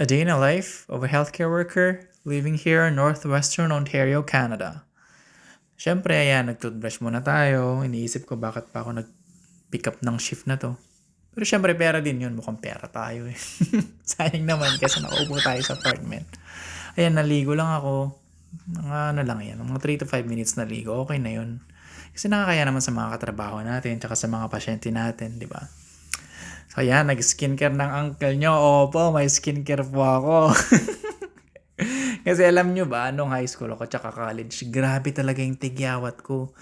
A day in a life of a healthcare worker living here in northwestern Ontario, Canada. Siyempre, ayan, nag-toothbrush muna tayo. Iniisip ko bakit pa ako nag-pick up ng shift na to. Pero siyempre, pera din yun. Mukhang pera tayo eh. Sayang naman kasi nakaupo tayo sa apartment. Ayan, naligo lang ako. Mga ano lang yan, mga 3 to 5 minutes naligo. Okay na yun. Kasi nakakaya naman sa mga katrabaho natin, tsaka sa mga pasyente natin, di ba? So ayan, nag-skincare ng uncle nyo. Opo, may skincare po ako. Kasi alam nyo ba, nung high school ako tsaka college, grabe talaga yung tigyawat ko.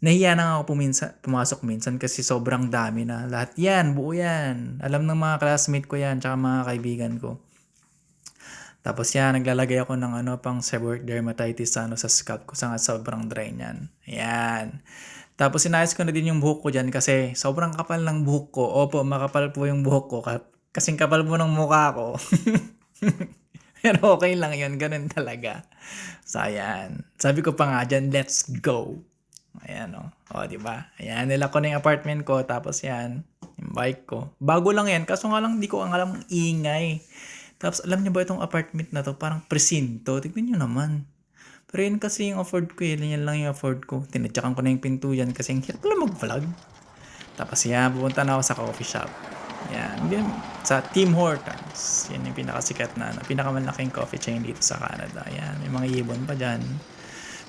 Nahiya na ako pumasok minsan kasi sobrang dami na. Lahat yan, buo yan. Alam ng mga classmate ko yan, tsaka mga kaibigan ko. Tapos yan, naglalagay ako ng pang seborrheic dermatitis sa scalp ko sa sobrang dry niyan. Ayan. Tapos sinayos ko na din yung buhok ko dyan kasi sobrang kapal ng buhok ko. Opo, makapal po yung buhok ko. Kasing kapal po ng mukha ko. Pero okay lang yun, ganun talaga. So ayan. Sabi ko pa nga dyan, let's go. Ayan o. O, diba? Ayan, nila ko na yung apartment ko. Tapos yan, yung bike ko. Bago lang yan, kaso nga lang di ko ang alam ang ingay. Tapos alam niyo ba itong apartment na to? Parang presinto. Tignan nyo naman. Pero yun kasi yung afford ko eh. Yan lang yung afford ko. Tinadyakan ko na yung pinto yan kasi hirap lang mag-vlog. Tapos yan, pupunta na ako sa coffee shop. Yan. Sa Tim Hortons. Yan yung pinakasikat na, pinakamalaking coffee chain dito sa Canada. Yan, may mga ibon pa dyan.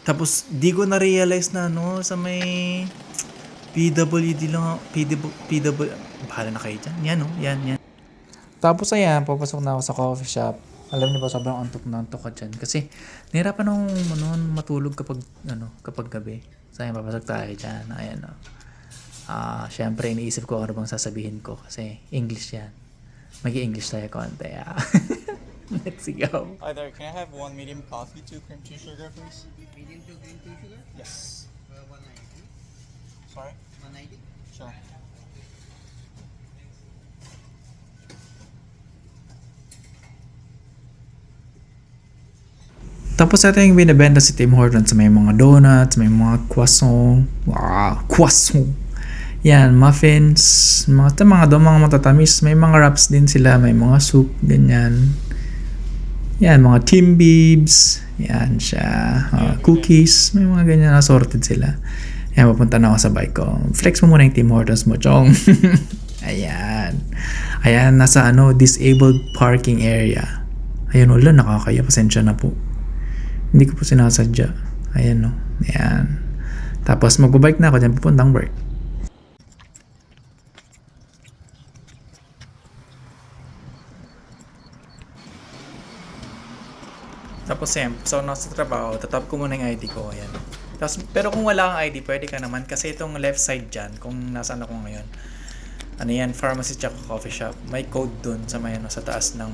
Tapos, di ko na-realize na, sa may PWD lang, PW, bahala na kayo dyan. Yan. Tapos, ayan, papasok na ako sa coffee shop. Alam niyo ba, sobrang antok na antok ka dyan. Kasi, nahirapan akong matulog kapag gabi. So, ayan, papasok tayo dyan. Ayan, syempre, iniisip ko ano bang sasabihin ko. Kasi, English yan. Mag-i-English tayo konti, Let's go. Hi there, can I have one medium coffee, 2 cream, 2 sugar, please? Medium to green tea sugar? Yes. 190. Sorry? 190? Sure. Tapos ito yung binibenta si Tim Hortons. May mga donuts, may mga croissant. Wow, croissant. Yan, muffins, mga matatamis. May mga wraps din sila, may mga soup, ganyan. Yan, mga Timbibs. Yan siya. Cookies, may mga ganyan assorted sila. Yan, papunta na ako sa bike ko. Flex mo muna yung Tim Hortons mo, chong. Ayan. Ayan, nasa disabled parking area. Ayan, wala, nakakaya. Pasensya na po. Hindi ko po sinasadya. Ayan, Ayan. Tapos magbabike na ako dyan pupuntang work. Tapos so nasa trabaho, tatap ko muna yung ID ko. Ayan. Tapos, pero kung wala kang ID, pwede ka naman. Kasi itong left side dyan, kung nasaan ako ngayon, pharmacy tsaka coffee shop. May code dun sa sa taas ng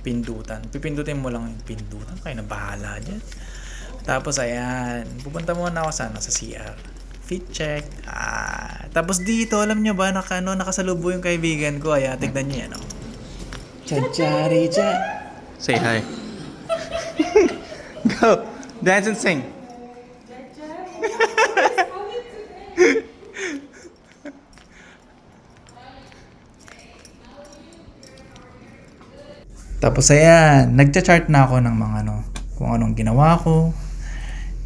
pindutan. Pipindutin mo lang yung pindutan. Kayo na bahala dyan. Tapos ayan. Pupunta muna ako sa CR. Fit check. Tapos dito, alam nyo ba, nakasalubo yung kaibigan ko. Ayan, tignan nyo yan. Chachari cha. Say hi. Go. Dance and sing. Tapos ayan, nagcha-chart na ako ng mga kung anong ginawa ko,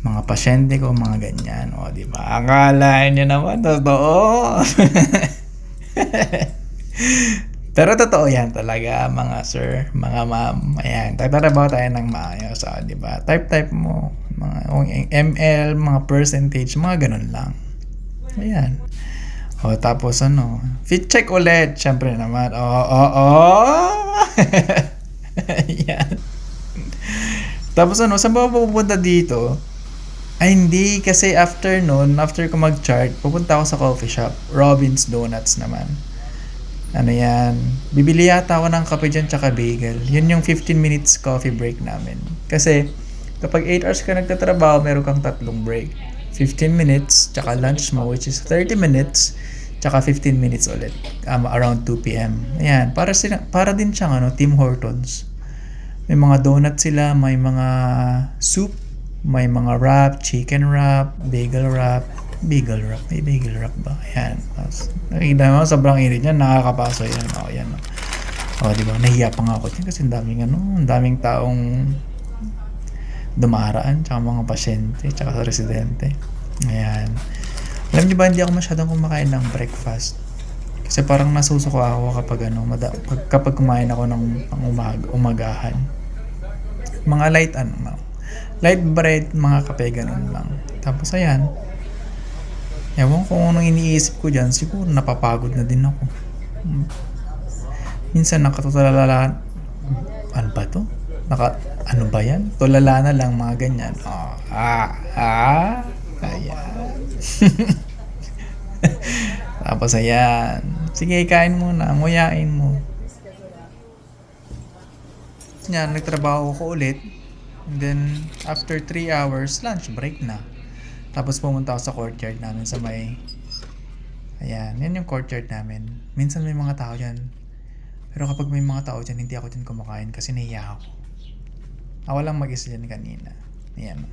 mga pasyente ko, mga ganyan. O, di ba? Akala niyo naman, totoo. Pero totoo yan talaga, mga sir, mga ma'am. Ayan, tatrabaho tayo ng maayos, di ba? Type mo, mga ML, mga percentage, mga ganun lang. Ayan. O, tapos fit check ulit, syempre naman. Ayan. Tapos saan ba pupunta dito? Ay hindi, kasi after ko mag-chart, pupunta ako sa coffee shop. Robin's Donuts naman. Yan? Bibili yata ako ng kape dyan tsaka bagel. Yun yung 15 minutes coffee break namin. Kasi kapag 8 hours ka nagtatrabaho, meron kang 3 break. 15 minutes tsaka lunch mo, which is 30 minutes tsaka 15 minutes ulit, around 2 p.m. Ayan, para din siyang Tim Hortons. May mga donuts sila, may mga soup, may mga wrap, chicken wrap, bagel wrap. May bagel wrap ba? Ayan. Nakikita mo, sobrang init yan, nakakapaso yan. Ayan. Di ba? Nahiya pa nga ako dyan kasi ang daming taong dumaraan, tsaka mga pasyente, tsaka sa residente. Ayan. Alam niyo ba, hindi ako masyadong kumakain ng breakfast. Kasi parang nasusuko ako kapag kumain ako ng umagahan. Mga light bread, mga kape, ganun lang. Tapos ayan, ewan ko kung anong iniisip ko dyan, siguro napapagod na din ako. Minsan nakatutulala, ano ba to? Ano ba yan? Tulala na lang, mga ganyan. Ayan. Tapos ayan, sige, kain muna, nguyain mo. Yan, nagtrabaho ko ulit. And then, after 3 hours, lunch break na. Tapos pumunta ako sa courtyard namin sa may... Ayan, yan yung courtyard namin. Minsan may mga tao dyan. Pero kapag may mga tao dyan, hindi ako dyan kumakain kasi nahiya ako. Ako lang mag-isa dyan kanina. Ayan.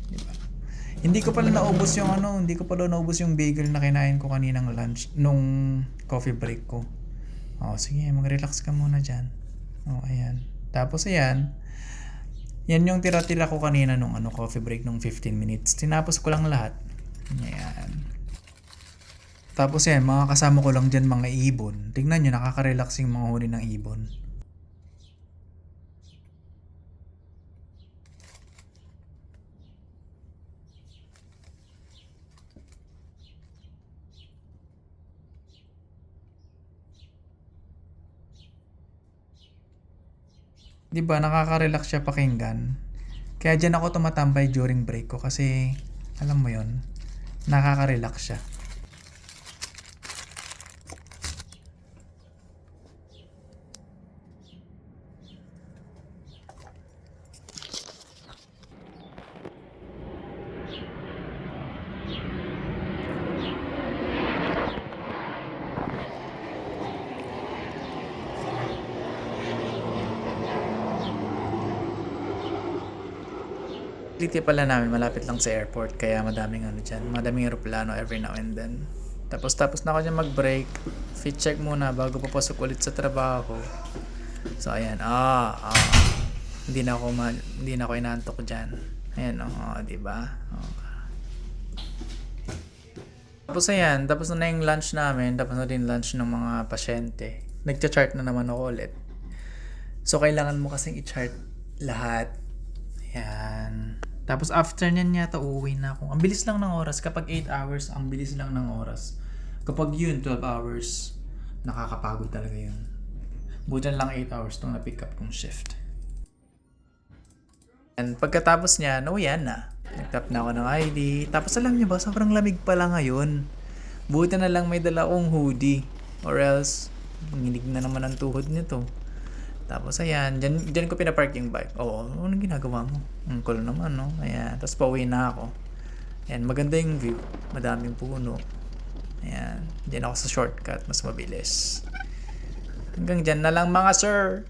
Diba? Hindi ko pala naubos yung bagel na kinain ko kaninang lunch, nung coffee break ko. Sige, mag-relax ka muna dyan. Ayan. Tapos ayan, yan yung tira-tira ko kanina nung coffee break nung 15 minutes. Tinapos ko lang lahat. Ayan. Tapos yan, mga kasama ko lang dyan mga ibon. Tingnan nyo, nakaka-relax yung mga huni ng ibon. Diba, nakaka-relax siya pakinggan. Kaya dyan ako tumatambay during break ko kasi, alam mo yon, nakaka-relax siya. City pala namin, malapit lang sa airport, kaya madaming aeroplano every now and then. Tapos na ako dyan mag-break, fit check muna bago papasok ulit sa trabaho. So ayan, hindi na ako inaantok dyan. Ayan, diba? Tapos ayan, tapos na yung lunch namin, tapos na din lunch ng mga pasyente. Nagcha-chart na naman ako ulit. So kailangan mo kasing i-chart lahat. Ayan. Tapos after nyan yata uuwi na ako. Ang bilis lang ng oras. Kapag 8 hours, ang bilis lang ng oras. Kapag 12 hours, nakakapagod talaga yun. Buti lang 8 hours itong na-pick up kong shift. And pagkatapos niya, yan na. Nag-tap na ako ng ID. Tapos alam niyo ba, sobrang lamig pala ngayon. Buti na lang may dala akong hoodie. Or else, nginig na naman ang tuhod nito. Tapos ayan, dyan ko pinapark yung bike. Anong ginagawa mo? Ang cool naman, no? Ayan, tapos pauwi na ako. Ayan, maganda yung view. Madaming puno. Ayan, dyan ako sa shortcut, mas mabilis. Hanggang dyan na lang mga sir.